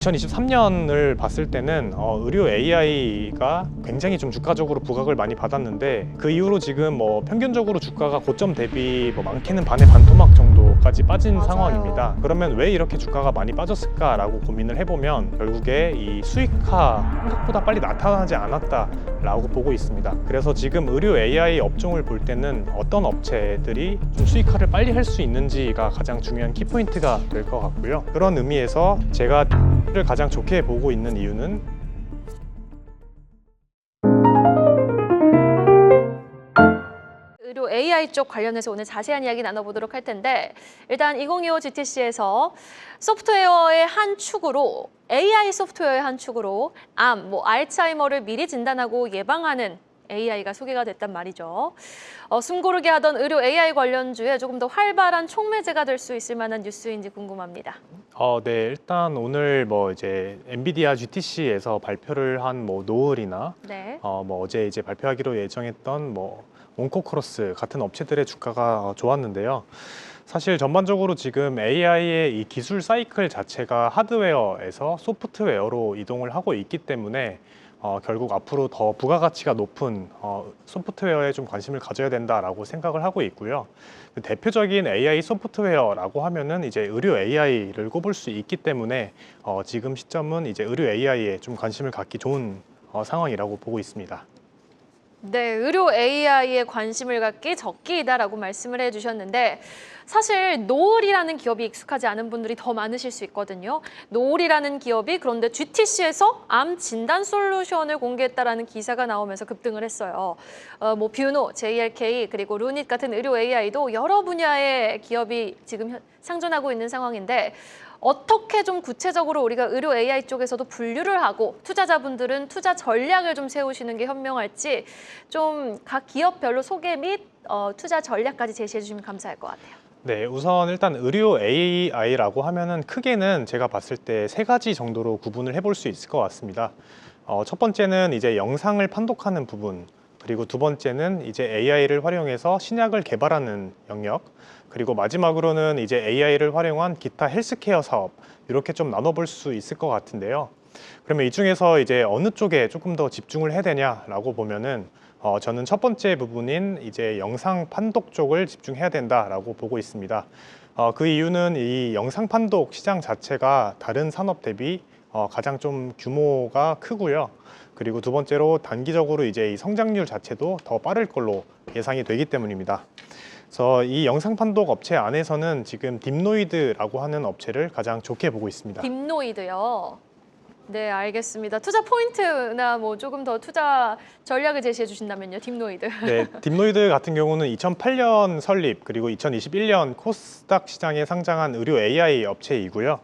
2023년을 봤을 때는 의료 AI가 굉장히 좀 주가적으로 부각을 많이 받았는데, 그 이후로 지금 평균적으로 주가가 고점 대비 많게는 반의 반토막 정도까지 빠진 맞아요. 상황입니다. 그러면 왜 이렇게 주가가 많이 빠졌을까라고 고민을 해보면 결국에 이 수익화 생각보다 빨리 나타나지 않았다라고 보고 있습니다. 그래서 지금 의료 AI 업종을 볼 때는 어떤 업체들이 좀 수익화를 빨리 할 수 있는지가 가장 중요한 키포인트가 될 것 같고요. 그런 의미에서 제가 를 가장 좋게 보고 있는 이유는 의료 AI 쪽 관련해서 오늘 자세한 이야기 나눠보도록 할 텐데, 일단 2025 GTC에서 소프트웨어의 한 축으로 AI 소프트웨어의 한 축으로 암, 알츠하이머를 미리 진단하고 예방하는 AI가 소개가 됐단 말이죠. 숨 고르게 하던 의료 AI 관련주에 조금 더 활발한 촉매제가 될 수 있을 만한 뉴스인지 궁금합니다. 네, 일단 오늘 이제 엔비디아 GTC에서 발표를 한 노을이나 네. 어제 이제 발표하기로 예정했던 온코크로스 같은 업체들의 주가가 좋았는데요. 사실 전반적으로 지금 AI의 이 기술 사이클 자체가 하드웨어에서 소프트웨어로 이동을 하고 있기 때문에 결국 앞으로 더 부가가치가 높은 소프트웨어에 좀 관심을 가져야 된다라고 생각을 하고 있고요. 대표적인 AI 소프트웨어라고 하면은 이제 의료 AI를 꼽을 수 있기 때문에 지금 시점은 이제 의료 AI에 좀 관심을 갖기 좋은 상황이라고 보고 있습니다. 네, 의료 AI에 관심을 갖기 적기이다라고 말씀을 해주셨는데, 사실 노을이라는 기업이 익숙하지 않은 분들이 더 많으실 수 있거든요. 노을이라는 기업이 그런데 GTC에서 암 진단 솔루션을 공개했다라는 기사가 나오면서 급등을 했어요. 뷰노, JLK 그리고 루닛 같은 의료 AI도 여러 분야의 기업이 지금 상존하고 있는 상황인데, 어떻게 좀 구체적으로 우리가 의료 AI 쪽에서도 분류를 하고 투자자분들은 투자 전략을 좀 세우시는 게 현명할지 좀 각 기업별로 소개 및 투자 전략까지 제시해 주시면 감사할 것 같아요. 네, 우선 일단 의료 AI라고 하면은 크게는 제가 봤을 때 세 가지 정도로 구분을 해볼 수 있을 것 같습니다. 첫 번째는 이제 영상을 판독하는 부분, 그리고 두 번째는 이제 AI를 활용해서 신약을 개발하는 영역, 그리고 마지막으로는 이제 AI를 활용한 기타 헬스케어 사업, 이렇게 좀 나눠볼 수 있을 것 같은데요. 그러면 이 중에서 이제 어느 쪽에 조금 더 집중을 해야 되냐라고 보면은 저는 첫 번째 부분인 이제 영상 판독 쪽을 집중해야 된다라고 보고 있습니다. 그 이유는 이 영상 판독 시장 자체가 다른 산업 대비 가장 좀 규모가 크고요. 그리고 두 번째로 단기적으로 이제 이 성장률 자체도 더 빠를 걸로 예상이 되기 때문입니다. 그래서 이 영상 판독 업체 안에서는 지금 딥노이드라고 하는 업체를 가장 좋게 보고 있습니다. 딥노이드요. 네, 알겠습니다. 투자 포인트나 조금 더 투자 전략을 제시해 주신다면요, 딥노이드. 네, 딥노이드 같은 경우는 2008년 설립, 그리고 2021년 코스닥 시장에 상장한 의료 AI 업체이고요.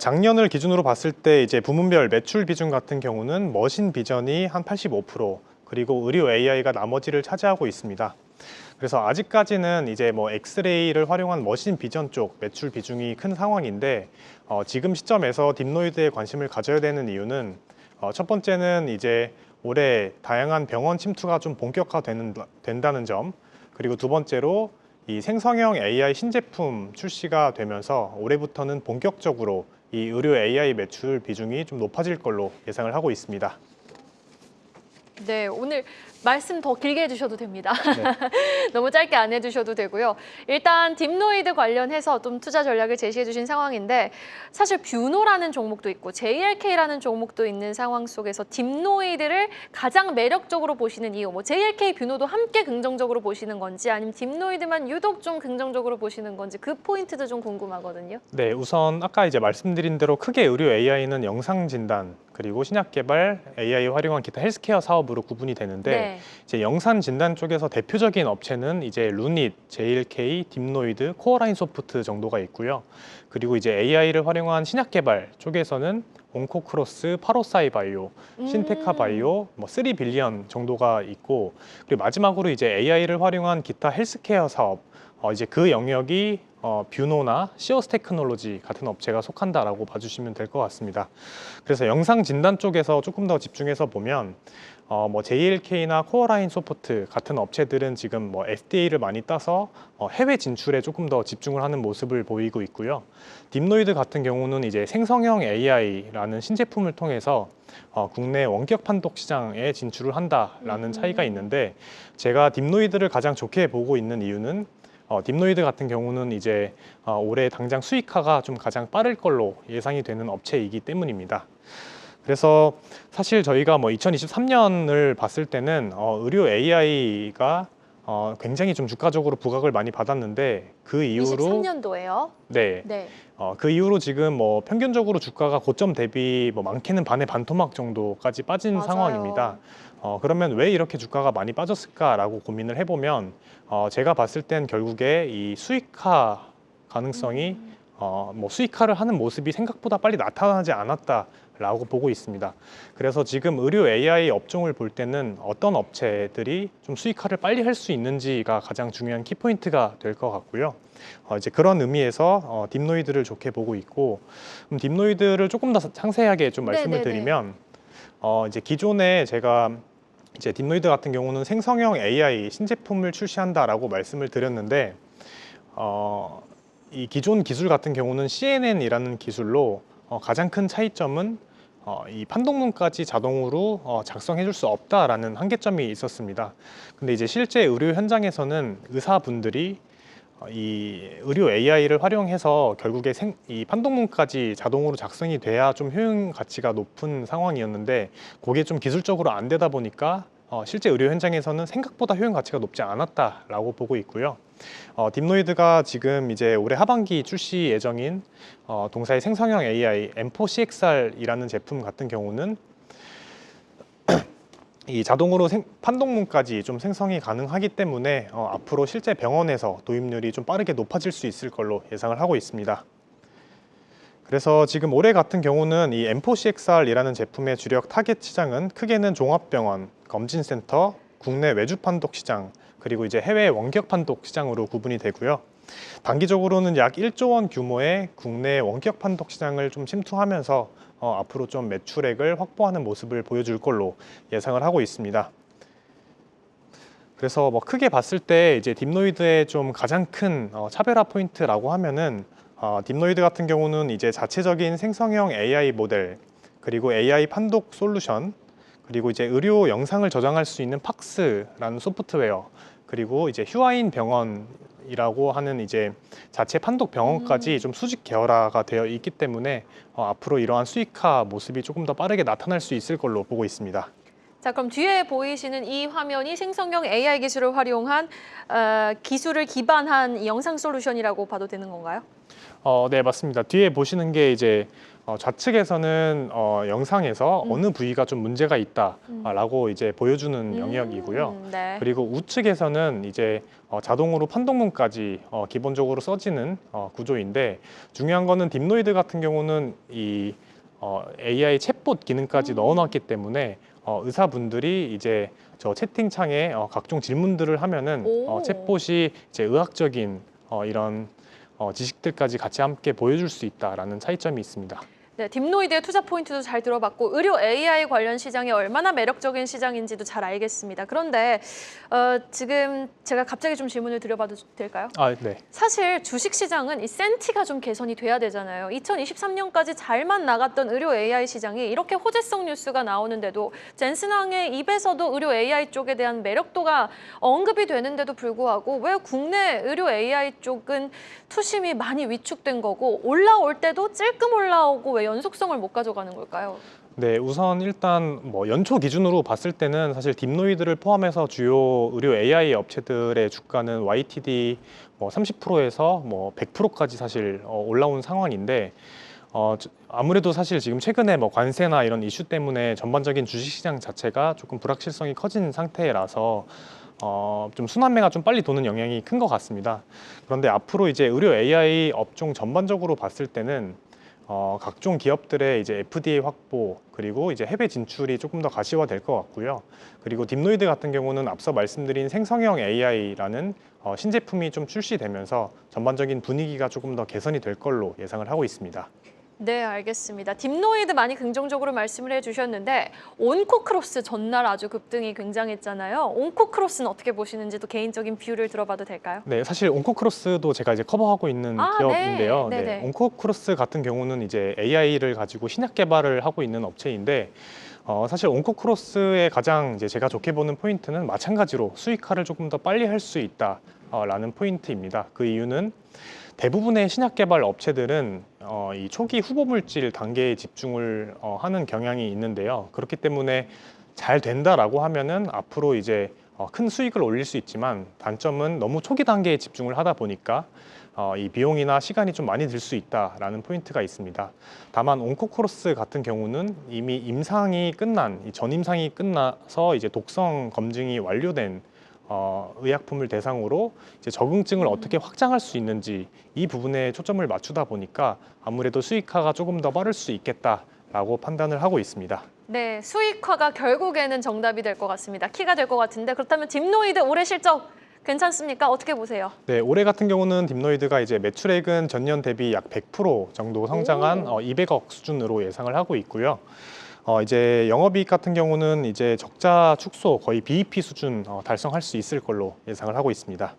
작년을 기준으로 봤을 때 이제 부문별 매출 비중 같은 경우는 머신 비전이 한 85%, 그리고 의료 AI가 나머지를 차지하고 있습니다. 그래서 아직까지는 이제 엑스레이를 활용한 머신 비전 쪽 매출 비중이 큰 상황인데, 지금 시점에서 딥노이드에 관심을 가져야 되는 이유는 첫 번째는 이제 올해 다양한 병원 침투가 좀 본격화된다는 점, 그리고 두 번째로 이 생성형 AI 신제품 출시가 되면서 올해부터는 본격적으로 이 의료 AI 매출 비중이 좀 높아질 걸로 예상을 하고 있습니다. 네, 오늘 말씀 더 길게 해주셔도 됩니다. 네. 너무 짧게 안 해주셔도 되고요. 일단 딥노이드 관련해서 좀 투자 전략을 제시해 주신 상황인데, 사실 뷰노라는 종목도 있고 JLK라는 종목도 있는 상황 속에서 딥노이드를 가장 매력적으로 보시는 이유, JLK, 뷰노도 함께 긍정적으로 보시는 건지 아니면 딥노이드만 유독 좀 긍정적으로 보시는 건지 그 포인트도 좀 궁금하거든요. 네, 우선 아까 이제 말씀드린 대로 크게 의료 AI는 영상 진단, 그리고 신약 개발, AI 활용한 기타 헬스케어 사업으로 구분이 되는데, 네. 이제 영상 진단 쪽에서 대표적인 업체는 이제 루닛, JLK, 딥노이드, 코어라인 소프트 정도가 있고요. 그리고 이제 AI를 활용한 신약 개발 쪽에서는 온코크로스, 파로사이 바이오, 신테카 바이오, 3빌리언 정도가 있고, 그리고 마지막으로 이제 AI를 활용한 기타 헬스케어 사업, 이제 그 영역이 뷰노나 시어스 테크놀로지 같은 업체가 속한다라고 봐주시면 될 것 같습니다. 그래서 영상 진단 쪽에서 조금 더 집중해서 보면 뭐 JLK나 코어라인 소프트 같은 업체들은 지금 뭐 FDA를 많이 따서 해외 진출에 조금 더 집중을 하는 모습을 보이고 있고요. 딥노이드 같은 경우는 이제 생성형 AI라는 신제품을 통해서 국내 원격 판독 시장에 진출을 한다라는 차이가 있는데, 제가 딥노이드를 가장 좋게 보고 있는 이유는 딥노이드 같은 경우는 이제 올해 당장 수익화가 좀 가장 빠를 걸로 예상이 되는 업체이기 때문입니다. 그래서 사실 저희가 뭐 2023년을 봤을 때는 의료 AI가 굉장히 좀 주가적으로 부각을 많이 받았는데, 그 이후로 23년도에요. 네, 네. 그 이후로 지금 뭐 평균적으로 주가가 고점 대비 뭐 많게는 반의 반토막 정도까지 빠진 맞아요. 상황입니다. 그러면 왜 이렇게 주가가 많이 빠졌을까라고 고민을 해보면 제가 봤을 땐 결국에 이 수익화 가능성이 뭐 수익화를 하는 모습이 생각보다 빨리 나타나지 않았다라고 보고 있습니다. 그래서 지금 의료 AI 업종을 볼 때는 어떤 업체들이 좀 수익화를 빨리 할 수 있는지가 가장 중요한 키포인트가 될 것 같고요. 이제 그런 의미에서 딥노이드를 좋게 보고 있고, 딥노이드를 조금 더 상세하게 좀 말씀을 네네네. 드리면 이제 기존에 제가 이제 딥노이드 같은 경우는 생성형 AI 신제품을 출시한다라고 말씀을 드렸는데, 이 기존 기술 같은 경우는 CNN이라는 기술로 가장 큰 차이점은 이 판독문까지 자동으로 작성해 줄 수 없다라는 한계점이 있었습니다. 근데 이제 실제 의료 현장에서는 의사분들이 이 의료 AI를 활용해서 결국에 이 판독문까지 자동으로 작성이 돼야 좀 효용 가치가 높은 상황이었는데, 그게 좀 기술적으로 안 되다 보니까 실제 의료 현장에서는 생각보다 효용 가치가 높지 않았다라고 보고 있고요. 딥노이드가 지금 이제 올해 하반기 출시 예정인 동사의 생성형 AI M4CXR이라는 제품 같은 경우는 이 자동으로 판독문까지 좀 생성이 가능하기 때문에 앞으로 실제 병원에서 도입률이 좀 빠르게 높아질 수 있을 걸로 예상을 하고 있습니다. 그래서 지금 올해 같은 경우는 이 M4CXR이라는 제품의 주력 타겟 시장은 크게는 종합병원, 검진센터, 국내 외주 판독 시장, 그리고 이제 해외 원격 판독 시장으로 구분이 되고요. 단기적으로는 약 1조 원 규모의 국내 원격 판독 시장을 좀 침투하면서 앞으로 좀 매출액을 확보하는 모습을 보여줄 걸로 예상을 하고 있습니다. 그래서 뭐 크게 봤을 때 이제 딥노이드의 좀 가장 큰 차별화 포인트라고 하면은 딥노이드 같은 경우는 이제 자체적인 생성형 AI 모델, 그리고 AI 판독 솔루션, 그리고 이제 의료 영상을 저장할 수 있는 팍스라는 소프트웨어, 그리고 이제 휴아인 병원이라고 하는 이제 자체 판독 병원까지 좀 수직 계열화가 되어 있기 때문에 앞으로 이러한 수익화 모습이 조금 더 빠르게 나타날 수 있을 걸로 보고 있습니다. 자, 그럼 뒤에 보이시는 이 화면이 생성형 AI 기술을 활용한 기술을 기반한 이 영상 솔루션이라고 봐도 되는 건가요? 네, 맞습니다. 뒤에 보시는 게 이제 좌측에서는 영상에서 어느 부위가 좀 문제가 있다라고 이제 보여주는 영역이고요. 네. 그리고 우측에서는 이제 자동으로 판독문까지 기본적으로 써지는 구조인데, 중요한 거는 딥노이드 같은 경우는 이 AI 챗봇 기능까지 넣어놨기 때문에 의사분들이 이제 저 채팅창에 각종 질문들을 하면은 오. 챗봇이 이제 의학적인 이런 지식들까지 같이 함께 보여줄 수 있다라는 차이점이 있습니다. 네, 딥노이드의 투자 포인트도 잘 들어봤고 의료 AI 관련 시장이 얼마나 매력적인 시장인지도 잘 알겠습니다. 그런데 지금 제가 갑자기 좀 질문을 드려봐도 될까요? 네. 사실 주식 시장은 이 센티가 좀 개선이 돼야 되잖아요. 2023년까지 잘만 나갔던 의료 AI 시장이 이렇게 호재성 뉴스가 나오는데도 젠슨왕의 입에서도 의료 AI 쪽에 대한 매력도가 언급이 되는데도 불구하고 왜 국내 의료 AI 쪽은 투심이 많이 위축된 거고 올라올 때도 찔끔 올라오고 왜 연속성을 못 가져가는 걸까요? 네, 우선 일단 뭐 연초 기준으로 봤을 때는 사실 딥노이드를 포함해서 주요 의료 AI 업체들의 주가는 YTD 뭐 30%에서 뭐 100%까지 사실 올라온 상황인데, 아무래도 사실 지금 최근에 뭐 관세나 이런 이슈 때문에 전반적인 주식시장 자체가 조금 불확실성이 커진 상태라서 좀 순환매가 좀 빨리 도는 영향이 큰 것 같습니다. 그런데 앞으로 이제 의료 AI 업종 전반적으로 봤을 때는 각종 기업들의 이제 FDA 확보 그리고 이제 해외 진출이 조금 더 가시화될 것 같고요. 그리고 딥노이드 같은 경우는 앞서 말씀드린 생성형 AI라는 신제품이 좀 출시되면서 전반적인 분위기가 조금 더 개선이 될 걸로 예상을 하고 있습니다. 네, 알겠습니다. 딥노이드 많이 긍정적으로 말씀을 해주셨는데 온코크로스 전날 아주 급등이 굉장했잖아요. 온코크로스는 어떻게 보시는지도 개인적인 뷰를 들어봐도 될까요? 네, 사실 온코크로스도 제가 이제 커버하고 있는 아, 기업인데요. 네. 네네. 온코크로스 같은 경우는 이제 AI를 가지고 신약 개발을 하고 있는 업체인데 사실 온코크로스의 가장 이제 제가 좋게 보는 포인트는 마찬가지로 수익화를 조금 더 빨리 할 수 있다라는 포인트입니다. 그 이유는 대부분의 신약 개발 업체들은 이 초기 후보 물질 단계에 집중을 하는 경향이 있는데요. 그렇기 때문에 잘 된다라고 하면은 앞으로 이제 큰 수익을 올릴 수 있지만 단점은 너무 초기 단계에 집중을 하다 보니까 이 비용이나 시간이 좀 많이 들 수 있다라는 포인트가 있습니다. 다만 온코크로스 같은 경우는 이미 임상이 끝난, 이 전임상이 끝나서 이제 독성 검증이 완료된 의약품을 대상으로 이제 적응증을 어떻게 확장할 수 있는지 이 부분에 초점을 맞추다 보니까 아무래도 수익화가 조금 더 빠를 수 있겠다라고 판단을 하고 있습니다. 네, 수익화가 결국에는 정답이 될 것 같습니다. 키가 될 것 같은데 그렇다면 딥노이드 올해 실적 괜찮습니까? 어떻게 보세요? 네, 올해 같은 경우는 딥노이드가 이제 매출액은 전년 대비 약 100% 정도 성장한 200억 수준으로 예상을 하고 있고요. 이제 영업이익 같은 경우는 이제 적자 축소 거의 BEP 수준 달성할 수 있을 걸로 예상을 하고 있습니다.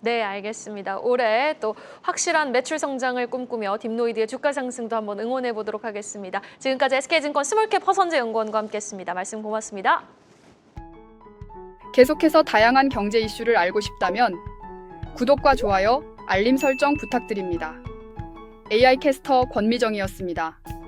네, 알겠습니다. 올해 또 확실한 매출 성장을 꿈꾸며 딥노이드의 주가 상승도 한번 응원해 보도록 하겠습니다. 지금까지 SK증권 스몰캡 허선재 연구원과 함께했습니다. 말씀 고맙습니다. 계속해서 다양한 경제 이슈를 알고 싶다면 구독과 좋아요, 알림 설정 부탁드립니다. AI 캐스터 권미정이었습니다.